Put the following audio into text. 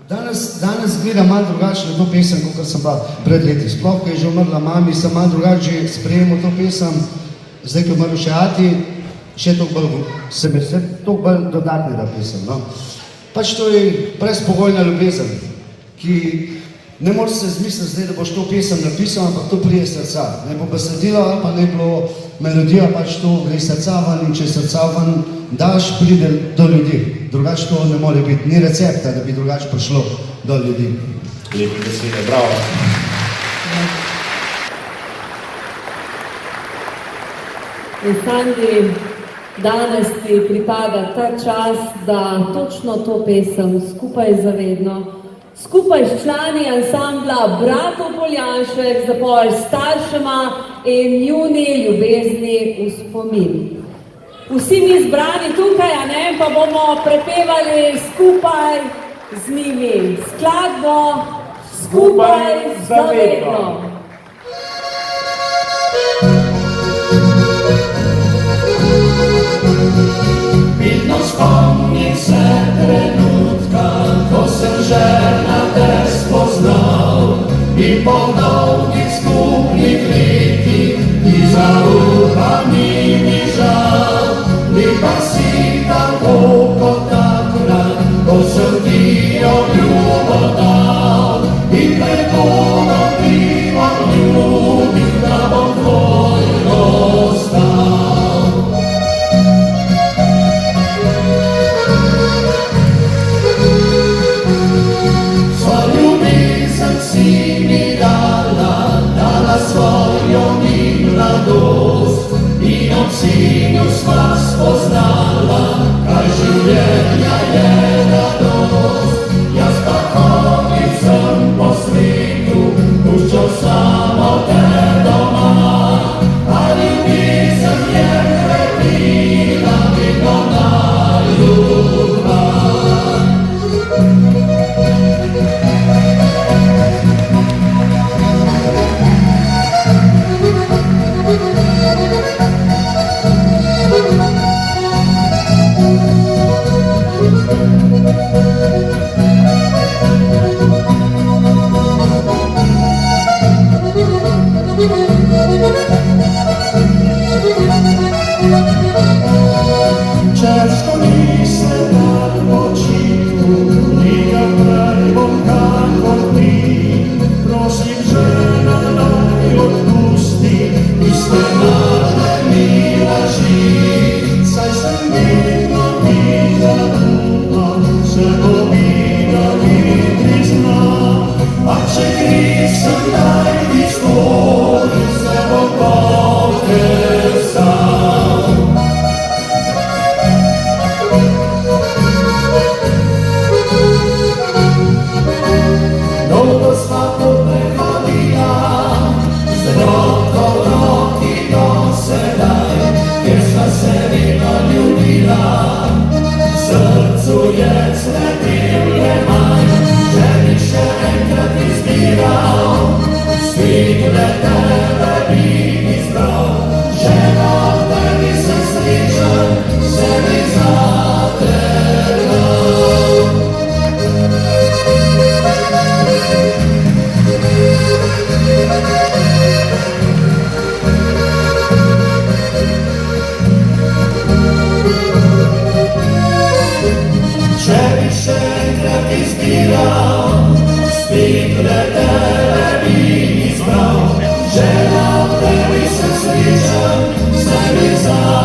Danes gledam malo drugače na to pesem, kot sem pa pred leti. Sploh, ko je že umrla mami, sem malo drugače sprejemal to pesem. Zdaj, ko moram še ati, še toliko bolj dodatnega pesem. No? Pač to je brezpogojna ljubezen, ki ne moreš se zmisliti zdaj, da boš to pesem napisal, ampak to prije srca. Ne bo besedilo ali pa ne bilo melodija, pač to gre srca ven in če srca ven daš, pride do ljudi. Drugače to ne more biti, ni recepta, da bi drugače prišlo do ljudi. Lepe besede, bravo. In Sandi, danes ti pripada ta čas, da točno to pesem Skupaj za vedno, skupaj s člani ansambla Bratov Poljanšek zapoješ staršema in njuni ljubezni v spomin. Vsi mi zbrani tukaj, a ne, pa bomo prepevali skupaj z njimi skladbo Skupaj za vedno. Vidno spomnim se trenutka, ko sem žena te spoznal in po dolgih skupnih letih ti zaupam ni mi žal. Lepa si tako kot takrat, ko sem ti obljubo dal in pred Bogom ti obljubim, da bom tvoj ostal. Svoj ljubezen si mi dala svojo mi mladost in ob sinu sva spoznala, kaj življenja je radost. Jaz pa hodil sem po svetu, puščal samo te doma, a ljubezen je krepila vedno najljubša. Često nisem na počitku, nikak prej bom kakor ti. Prosim, žena, naj odpusti tiste naše mi laži. Saj sem vedno ti zaupal, se bo videli prizna. A če nisem naj ti stvoril, se bo potresal. Dolgo sva poprehodila, z roko v roki do sedaj, kjer sva se vedno ljubila. V srcu je cvetel je maj, že bi še enkrat izbiral, svet le tebe bi izbral. Žena, v tebi sem srečen, se mi zatrgal. Če bi še enkrat izbiral, spet le tebe bi izbral. Žena, v tebi sem srečen, se mi zatrgal.